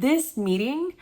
this meeting,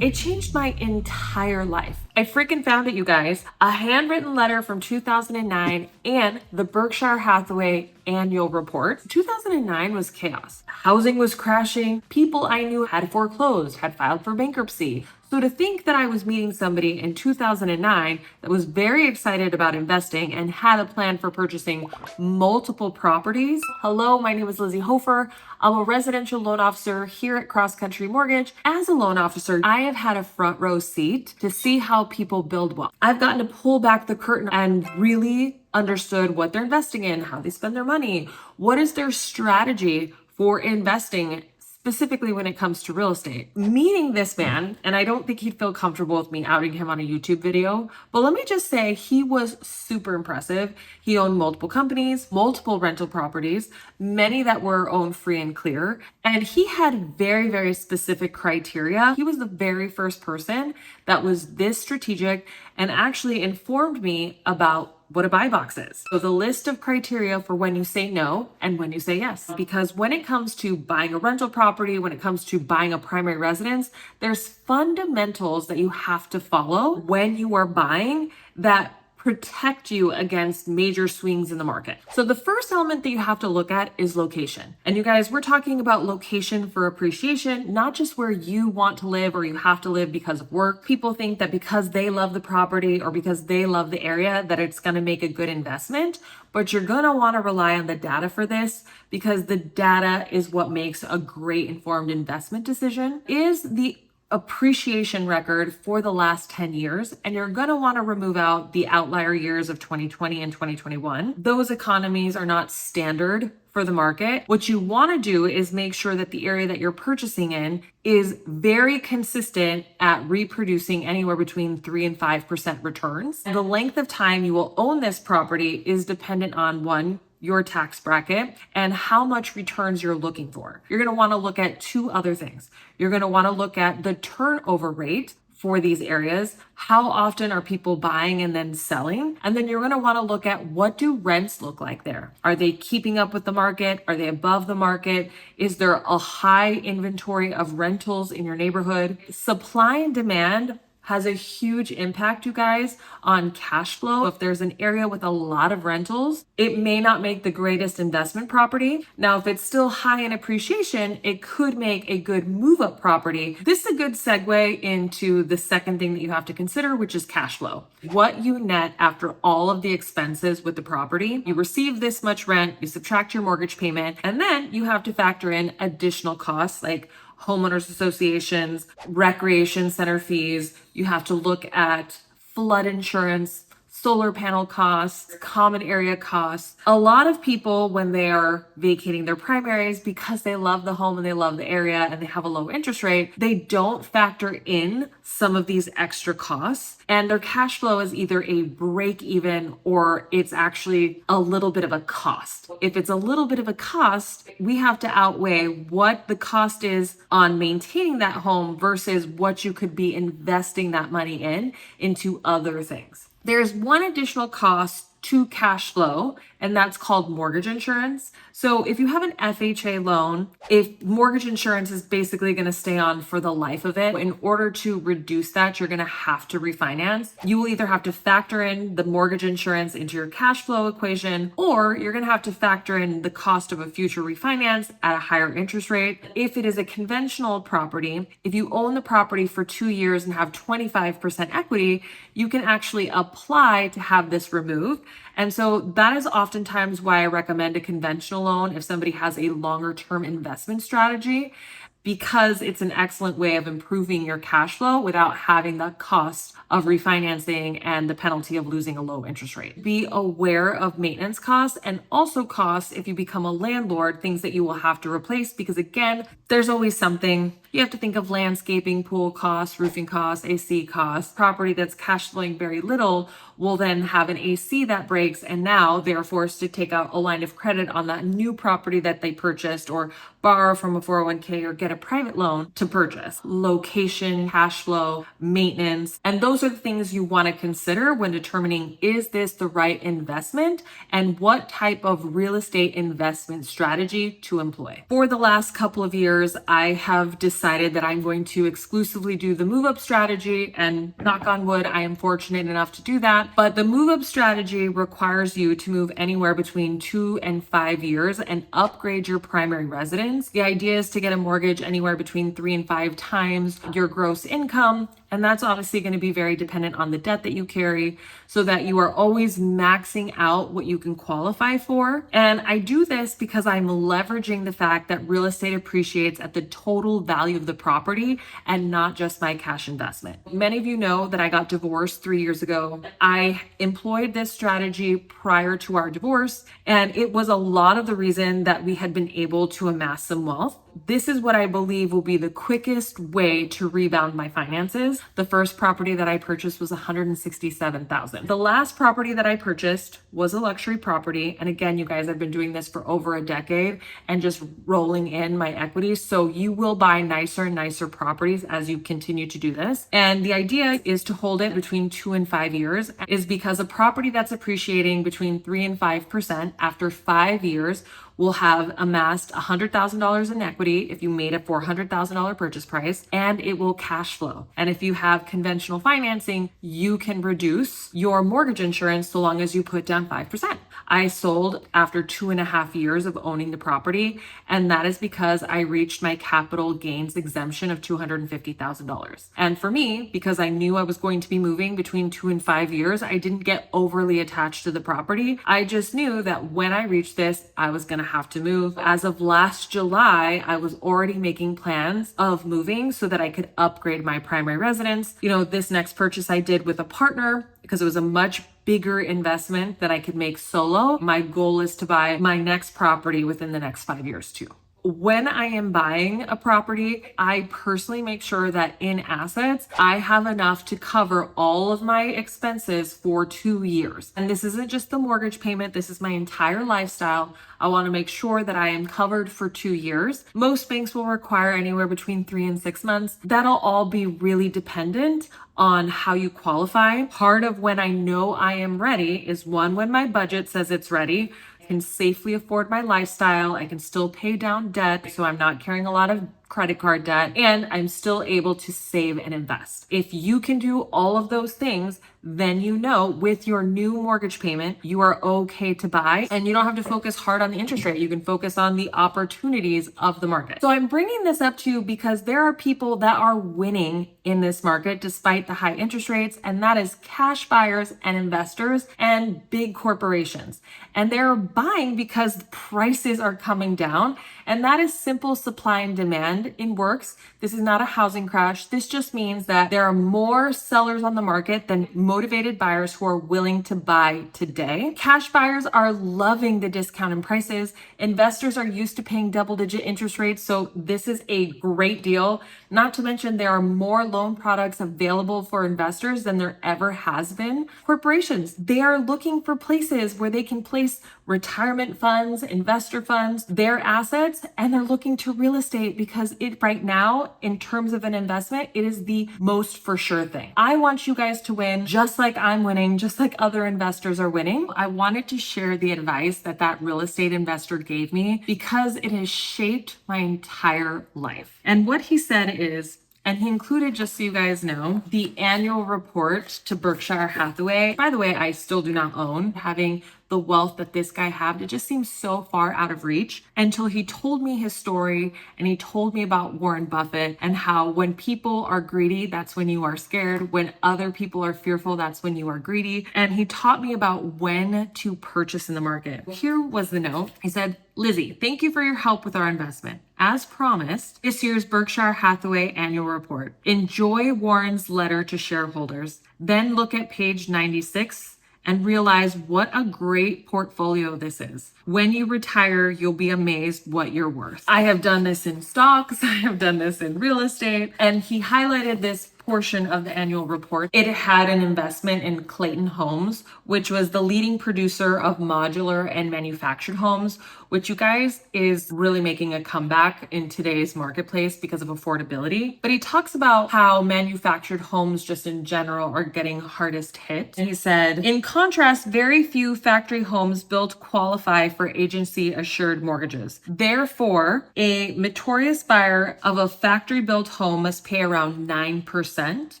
it changed my entire life. I freaking found it, you guys. A handwritten letter from 2009 and the Berkshire Hathaway annual report. 2009 was chaos. Housing was crashing. People I knew had foreclosed, had filed for bankruptcy. So to think that I was meeting somebody in 2009 that was very excited about investing and had a plan for purchasing multiple properties. Hello, my name is Lizy Hoeffer. I'm a residential loan officer here at Cross Country Mortgage. As a loan officer, I have had a front row seat to see how people build wealth. I've gotten to pull back the curtain and really understood what they're investing in, how they spend their money, what is their strategy for investing, specifically when it comes to real estate. Meeting this man, and I don't think he'd feel comfortable with me outing him on a YouTube video, but let me just say he was super impressive. He owned multiple companies, multiple rental properties, many that were owned free and clear, and he had very, very specific criteria. He was the very first person that was this strategic and actually informed me about what a buy box is. So the list of criteria for when you say no and when you say yes. Because when it comes to buying a rental property, when it comes to buying a primary residence, there's fundamentals that you have to follow when you are buying that protect you against major swings in the market. So the first element that you have to look at is location. And you guys, we're talking about location for appreciation, not just where you want to live or you have to live because of work. People think that because they love the property or because they love the area that it's going to make a good investment, but you're going to want to rely on the data for this because the data is what makes a great informed investment decision. Is the appreciation record for the last 10 years, and you're going to want to remove out the outlier years of 2020 and 2021. Those economies are not standard for the market. What you want to do is make sure that the area that you're purchasing in is very consistent at reproducing anywhere between 3 and 5% returns. The length of time you will own this property is dependent on one, your tax bracket, and how much returns you're looking for. You're going to want to look at two other things. You're going to want to look at the turnover rate for these areas. How often are people buying and then selling? And then you're going to want to look at what do rents look like there? Are they keeping up with the market? Are they above the market? Is there a high inventory of rentals in your neighborhood? Supply and demand has a huge impact, you guys, on cash flow. If there's an area with a lot of rentals, it may not make the greatest investment property. Now, if it's still high in appreciation, it could make a good move-up property. This is a good segue into the second thing that you have to consider, which is cash flow. What you net after all of the expenses with the property. You receive this much rent, you subtract your mortgage payment, and then you have to factor in additional costs like homeowners associations, recreation center fees. You have to look at flood insurance, solar panel costs, common area costs. A lot of people, when they are vacating their primaries because they love the home and they love the area and they have a low interest rate, they don't factor in some of these extra costs. And their cash flow is either a break even or it's actually a little bit of a cost. If it's a little bit of a cost, we have to outweigh what the cost is on maintaining that home versus what you could be investing that money into other things. There's one additional cost to cash flow, and that's called mortgage insurance. So if you have an FHA loan, if mortgage insurance is basically going to stay on for the life of it, in order to reduce that, you're going to have to refinance. You will either have to factor in the mortgage insurance into your cash flow equation, or you're going to have to factor in the cost of a future refinance at a higher interest rate. If it is a conventional property, if you own the property for 2 years and have 25% equity, you can actually apply to have this removed. And so that is oftentimes why I recommend a conventional loan if somebody has a longer term investment strategy, because it's an excellent way of improving your cash flow without having the cost of refinancing and the penalty of losing a low interest rate. Be aware of maintenance costs and also costs if you become a landlord, things that you will have to replace, because again, there's always something. You have to think of landscaping, pool costs, roofing costs, AC costs. Property that's cash flowing very little will then have an AC that breaks, and now they're forced to take out a line of credit on that new property that they purchased, or borrow from a 401k or get a private loan to purchase. Location, cash flow, maintenance, and those are the things you want to consider when determining, is this the right investment and what type of real estate investment strategy to employ. For the last couple of years, I have decided decided that I'm going to exclusively do the move up strategy, and knock on wood, I am fortunate enough to do that. But the move up strategy requires you to move anywhere between 2 and 5 years and upgrade your primary residence. The idea is to get a mortgage anywhere between 3 and 5 times your gross income. And that's obviously going to be very dependent on the debt that you carry, so that you are always maxing out what you can qualify for. And I do this because I'm leveraging the fact that real estate appreciates at the total value of the property and not just my cash investment. Many of you know that I got divorced 3 years ago. I employed this strategy prior to our divorce, and it was a lot of the reason that we had been able to amass some wealth. This is what I believe will be the quickest way to rebound my finances. The first property that I purchased was $167,000. The last property that I purchased was a luxury property. And again, you guys, I've been doing this for over a decade and just rolling in my equity. So you will buy nicer and nicer properties as you continue to do this. And the idea is to hold it between 2 and 5 years, is because a property that's appreciating between 3 and 5% after 5 years will have amassed $100,000 in equity if you made a $400,000 purchase price, and it will cash flow. And if you have conventional financing, you can reduce your mortgage insurance so long as you put down 5%. I sold after 2.5 years of owning the property, and that is because I reached my capital gains exemption of $250,000. And for me, because I knew I was going to be moving between 2 and 5 years, I didn't get overly attached to the property. I just knew that when I reached this, I was going to have to move. As of last July, I was already making plans of moving so that I could upgrade my primary residence. You know, this next purchase I did with a partner because it was a much bigger investment that I could make solo. My goal is to buy my next property within the next 5 years too. When I am buying a property, I personally make sure that in assets, I have enough to cover all of my expenses for 2 years. And this isn't just the mortgage payment, this is my entire lifestyle. I want to make sure that I am covered for 2 years. Most banks will require anywhere between 3 and 6 months. That'll all be really dependent on how you qualify. Part of when I know I am ready is one, when my budget says it's ready. Can safely afford my lifestyle. I can still pay down debt, so I'm not carrying a lot of credit card debt, and I'm still able to save and invest. If you can do all of those things, then you know with your new mortgage payment, you are okay to buy, and you don't have to focus hard on the interest rate. You can focus on the opportunities of the market. So I'm bringing this up to you because there are people that are winning in this market despite the high interest rates, and that is cash buyers and investors and big corporations. And they're buying because prices are coming down, and that is simple supply and demand in works. This is not a housing crash. This just means that there are more sellers on the market than motivated buyers who are willing to buy today. Cash buyers are loving the discount in prices. Investors are used to paying double-digit interest rates, so this is a great deal. Not to mention there are more loan products available for investors than there ever has been. Corporations, they are looking for places where they can place retirement funds, investor funds, their assets, and they're looking to real estate because it right now, in terms of an investment, it is the most for sure thing. I want you guys to win just like I'm winning, just like other investors are winning. I wanted to share the advice that that real estate investor gave me because it has shaped my entire life. And what he said is, and he included, just so you guys know, the annual report to Berkshire Hathaway. By the way, I still do not own. Having the wealth that this guy had, it just seems so far out of reach until he told me his story and he told me about Warren Buffett and how when people are greedy, that's when you are scared. When other people are fearful, that's when you are greedy. And he taught me about when to purchase in the market. Here was the note. He said, "Lizy, thank you for your help with our investment. As promised, this year's Berkshire Hathaway annual report. Enjoy Warren's letter to shareholders. Then look at page 96 and realize what a great portfolio this is. When you retire, you'll be amazed what you're worth." I have done this in stocks. I have done this in real estate. And he highlighted this portion of the annual report. It had an investment in Clayton Homes, which was the leading producer of modular and manufactured homes, which you guys is really making a comeback in today's marketplace because of affordability. But he talks about how manufactured homes just in general are getting hardest hit. And he said, in contrast, very few factory homes built qualify for agency assured mortgages. Therefore, a notorious buyer of a factory built home must pay around 9%.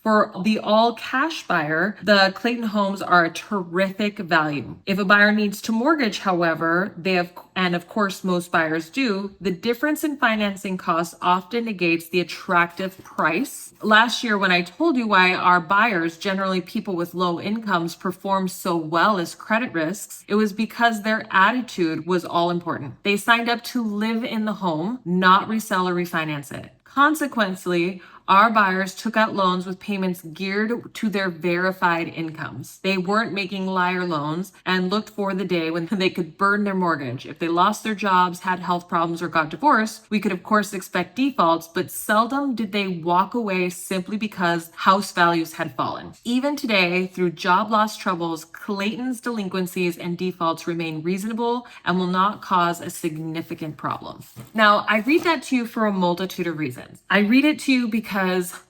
For the all cash buyer, the Clayton Homes are a terrific value. If a buyer needs to mortgage, however, they have, and of course most buyers do, the difference in financing costs often negates the attractive price. Last year, when I told you why our buyers, generally people with low incomes, perform so well as credit risks, it was because their attitude was all important. They signed up to live in the home, not resell or refinance it. Consequently, our buyers took out loans with payments geared to their verified incomes. They weren't making liar loans and looked for the day when they could burn their mortgage. If they lost their jobs, had health problems, or got divorced, we could of course expect defaults, but seldom did they walk away simply because house values had fallen. Even today, through job loss troubles, Clayton's delinquencies and defaults remain reasonable and will not cause a significant problem. Now, I read that to you for a multitude of reasons. I read it to you because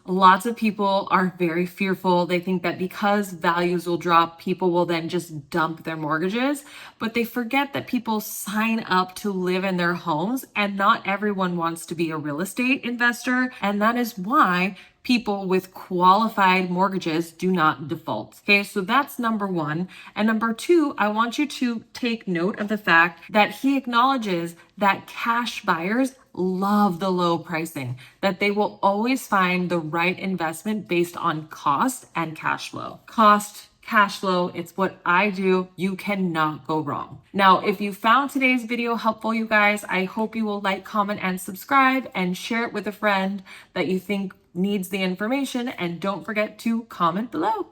lots of people are very fearful. They think that because values will drop, people will then just dump their mortgages, but they forget that people sign up to live in their homes and not everyone wants to be a real estate investor. And that is why people with qualified mortgages do not default. Okay, so that's number one. And number two, I want you to take note of the fact that he acknowledges that cash buyers love the low pricing, that they will always find the right investment based on cost and cash flow. Cost, cash flow, it's what I do. You cannot go wrong. Now, if you found today's video helpful, you guys, I hope you will like, comment, and subscribe and share it with a friend that you think needs the information. And don't forget to comment below.